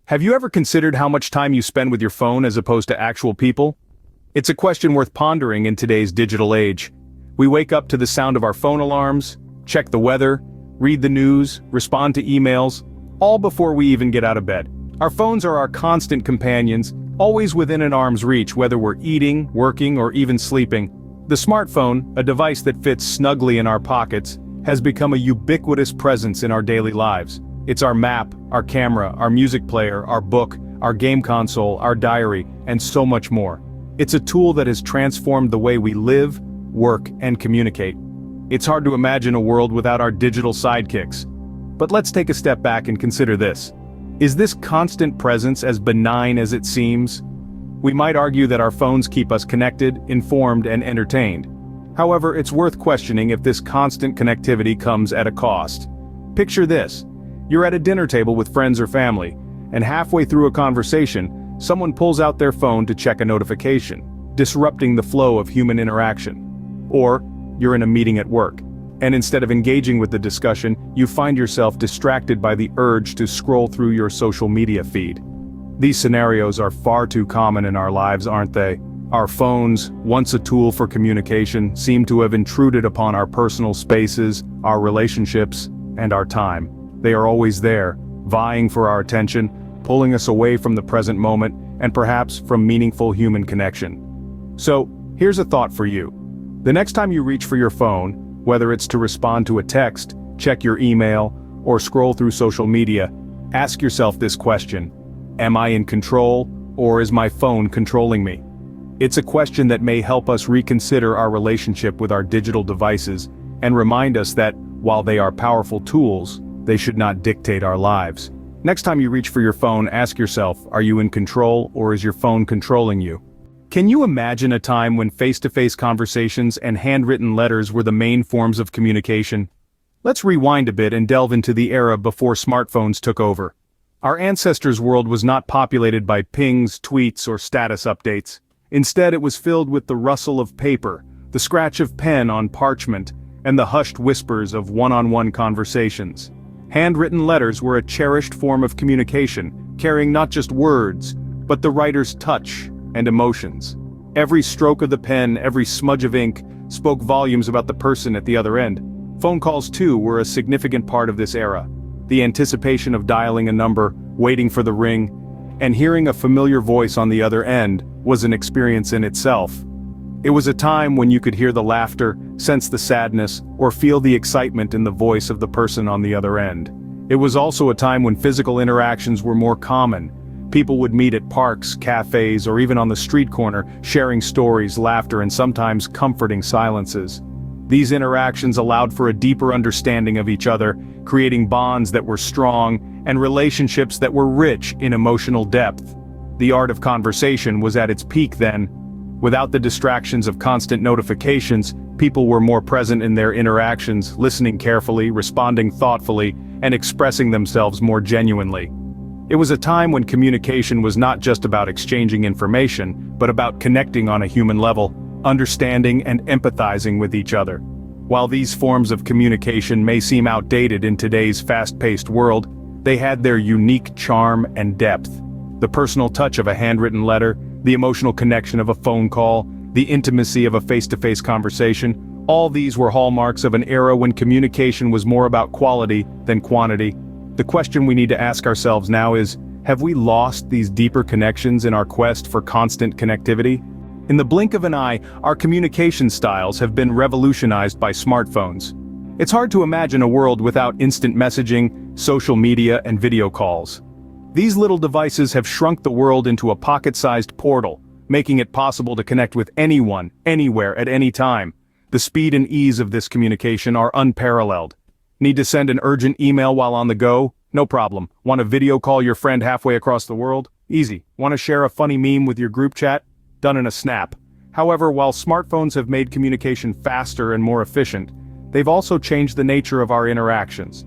Have you ever considered how much time you spend with your phone as opposed to actual people? It's a question worth pondering in today's digital age. We wake up to the sound of our phone alarms, check the weather, read the news, respond to emails, all before we even get out of bed. Our phones are our constant companions, always within an arm's reach whether we're eating, working, or even sleeping. The smartphone, a device that fits snugly in our pockets, has become a ubiquitous presence in our daily lives. It's our map, our camera, our music player, our book, our game console, our diary, and so much more. It's a tool that has transformed the way we live, work, and communicate. It's hard to imagine a world without our digital sidekicks. But let's take a step back and consider this. Is this constant presence as benign as it seems? We might argue that our phones keep us connected, informed, and entertained. However, it's worth questioning if this constant connectivity comes at a cost. Picture this. You're at a dinner table with friends or family, and halfway through a conversation, someone pulls out their phone to check a notification, disrupting the flow of human interaction. Or, you're in a meeting at work, and instead of engaging with the discussion, you find yourself distracted by the urge to scroll through your social media feed. These scenarios are far too common in our lives, aren't they? Our phones, once a tool for communication, seem to have intruded upon our personal spaces, our relationships, and our time. They are always there, vying for our attention, pulling us away from the present moment, and perhaps from meaningful human connection. So, here's a thought for you. The next time you reach for your phone, whether it's to respond to a text, check your email, or scroll through social media, ask yourself this question: am I in control, or is my phone controlling me? It's a question that may help us reconsider our relationship with our digital devices and remind us that, while they are powerful tools, they should not dictate our lives. Next time you reach for your phone, ask yourself, are you in control, or is your phone controlling you? Can you imagine a time when face-to-face conversations and handwritten letters were the main forms of communication? Let's rewind a bit and delve into the era before smartphones took over. Our ancestors' world was not populated by pings, tweets, or status updates. Instead, it was filled with the rustle of paper, the scratch of pen on parchment, and the hushed whispers of one-on-one conversations. Handwritten letters were a cherished form of communication, carrying not just words, but the writer's touch and emotions. Every stroke of the pen, every smudge of ink, spoke volumes about the person at the other end. Phone calls, too, were a significant part of this era. The anticipation of dialing a number, waiting for the ring, and hearing a familiar voice on the other end was an experience in itself. It was a time when you could hear the laughter, sense the sadness, or feel the excitement in the voice of the person on the other end. It was also a time when physical interactions were more common. People would meet at parks, cafes, or even on the street corner, sharing stories, laughter, and sometimes comforting silences. These interactions allowed for a deeper understanding of each other, creating bonds that were strong and relationships that were rich in emotional depth. The art of conversation was at its peak then. Without the distractions of constant notifications, people were more present in their interactions, listening carefully, responding thoughtfully, and expressing themselves more genuinely. It was a time when communication was not just about exchanging information, but about connecting on a human level, understanding and empathizing with each other. While these forms of communication may seem outdated in today's fast-paced world, they had their unique charm and depth. The personal touch of a handwritten letter, the emotional connection of a phone call, the intimacy of a face-to-face conversation, all these were hallmarks of an era when communication was more about quality than quantity. The question we need to ask ourselves now is, have we lost these deeper connections in our quest for constant connectivity? In the blink of an eye, our communication styles have been revolutionized by smartphones. It's hard to imagine a world without instant messaging, social media, and video calls. These little devices have shrunk the world into a pocket-sized portal, making it possible to connect with anyone, anywhere, at any time. The speed and ease of this communication are unparalleled. Need to send an urgent email while on the go? No problem. Want to video call your friend halfway across the world? Easy. Want to share a funny meme with your group chat? Done in a snap. However, while smartphones have made communication faster and more efficient, they've also changed the nature of our interactions.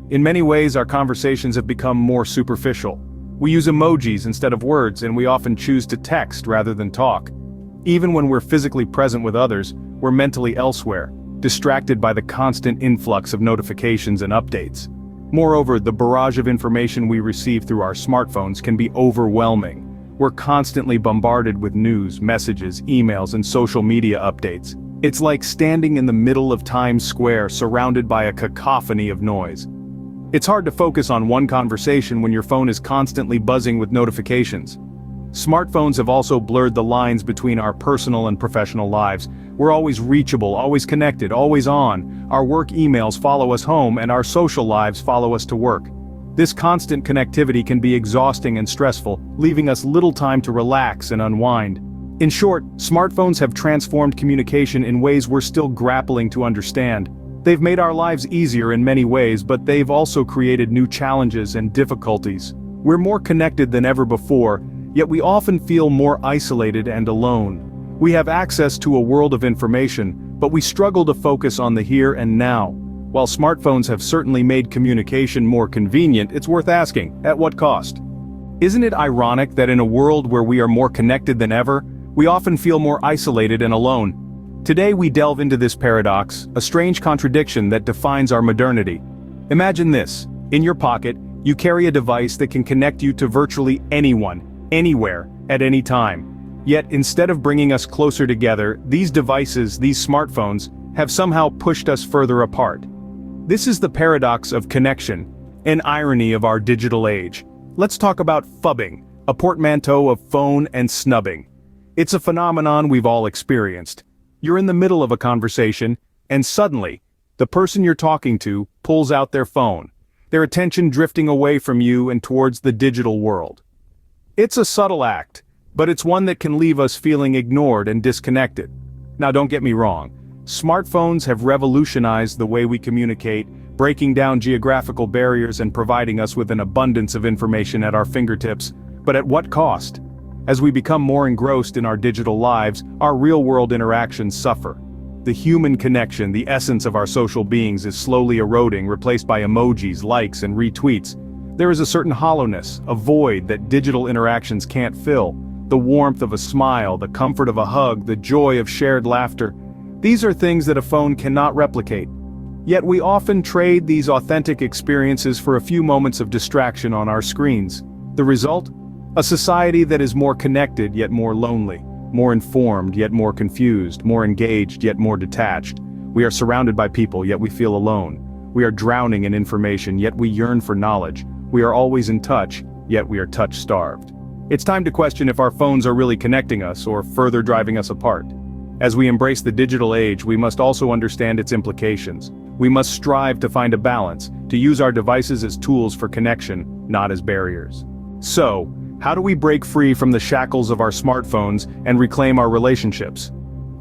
In many ways, our conversations have become more superficial. We use emojis instead of words, and we often choose to text rather than talk. Even when we're physically present with others, we're mentally elsewhere, distracted by the constant influx of notifications and updates. Moreover, the barrage of information we receive through our smartphones can be overwhelming. We're constantly bombarded with news, messages, emails, and social media updates. It's like standing in the middle of Times Square surrounded by a cacophony of noise. It's hard to focus on one conversation when your phone is constantly buzzing with notifications. Smartphones have also blurred the lines between our personal and professional lives. We're always reachable, always connected, always on. Our work emails follow us home and our social lives follow us to work. This constant connectivity can be exhausting and stressful, leaving us little time to relax and unwind. In short, smartphones have transformed communication in ways we're still grappling to understand. They've made our lives easier in many ways, but they've also created new challenges and difficulties. We're more connected than ever before, yet we often feel more isolated and alone. We have access to a world of information, but we struggle to focus on the here and now. While smartphones have certainly made communication more convenient, it's worth asking, at what cost? Isn't it ironic that in a world where we are more connected than ever, we often feel more isolated and alone? Today we delve into this paradox, a strange contradiction that defines our modernity. Imagine this: in your pocket, you carry a device that can connect you to virtually anyone, anywhere, at any time. Yet instead of bringing us closer together, these devices, these smartphones, have somehow pushed us further apart. This is the paradox of connection, an irony of our digital age. Let's talk about phubbing, a portmanteau of phone and snubbing. It's a phenomenon we've all experienced. You're in the middle of a conversation, and suddenly, the person you're talking to pulls out their phone, their attention drifting away from you and towards the digital world. It's a subtle act, but it's one that can leave us feeling ignored and disconnected. Now don't get me wrong, smartphones have revolutionized the way we communicate, breaking down geographical barriers and providing us with an abundance of information at our fingertips, but at what cost? As we become more engrossed in our digital lives, our real-world interactions suffer. The human connection, the essence of our social beings, is slowly eroding, replaced by emojis, likes, and retweets. There is a certain hollowness, a void that digital interactions can't fill. The warmth of a smile, the comfort of a hug, the joy of shared laughter. These are things that a phone cannot replicate. Yet we often trade these authentic experiences for a few moments of distraction on our screens. The result? A society that is more connected yet more lonely, more informed yet more confused, more engaged yet more detached. We are surrounded by people yet we feel alone. We are drowning in information yet we yearn for knowledge. We are always in touch, yet we are touch-starved. It's time to question if our phones are really connecting us or further driving us apart. As we embrace the digital age, we must also understand its implications. We must strive to find a balance, to use our devices as tools for connection, not as barriers. So, how do we break free from the shackles of our smartphones and reclaim our relationships?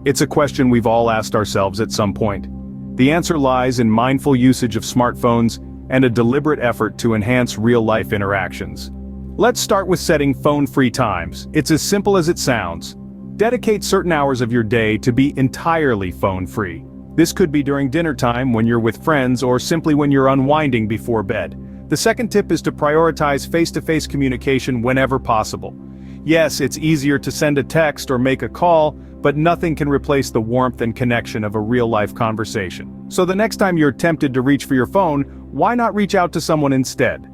It's a question we've all asked ourselves at some point. The answer lies in mindful usage of smartphones and a deliberate effort to enhance real-life interactions. Let's start with setting phone-free times. It's as simple as it sounds. Dedicate certain hours of your day to be entirely phone-free. This could be during dinner time, when you're with friends, or simply when you're unwinding before bed. The second tip is to prioritize face-to-face communication whenever possible. Yes, it's easier to send a text or make a call, but nothing can replace the warmth and connection of a real-life conversation. So the next time you're tempted to reach for your phone, why not reach out to someone instead?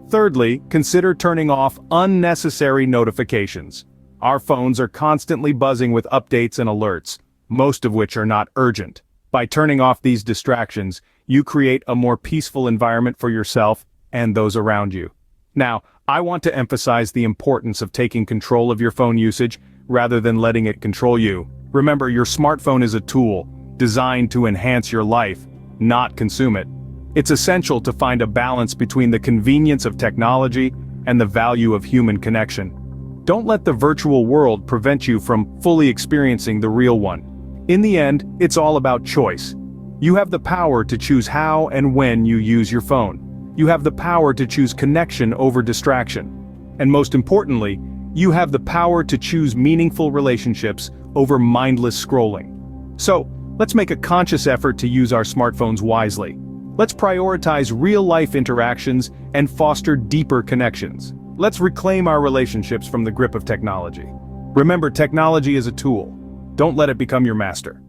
Thirdly, consider turning off unnecessary notifications. Our phones are constantly buzzing with updates and alerts, most of which are not urgent. By turning off these distractions, you create a more peaceful environment for yourself and those around you. Now, I want to emphasize the importance of taking control of your phone usage rather than letting it control you. Remember, your smartphone is a tool designed to enhance your life, not consume it. It's essential to find a balance between the convenience of technology and the value of human connection. Don't let the virtual world prevent you from fully experiencing the real one. In the end, it's all about choice. You have the power to choose how and when you use your phone. You have the power to choose connection over distraction. And most importantly, you have the power to choose meaningful relationships over mindless scrolling. So, let's make a conscious effort to use our smartphones wisely. Let's prioritize real-life interactions and foster deeper connections. Let's reclaim our relationships from the grip of technology. Remember, technology is a tool. Don't let it become your master.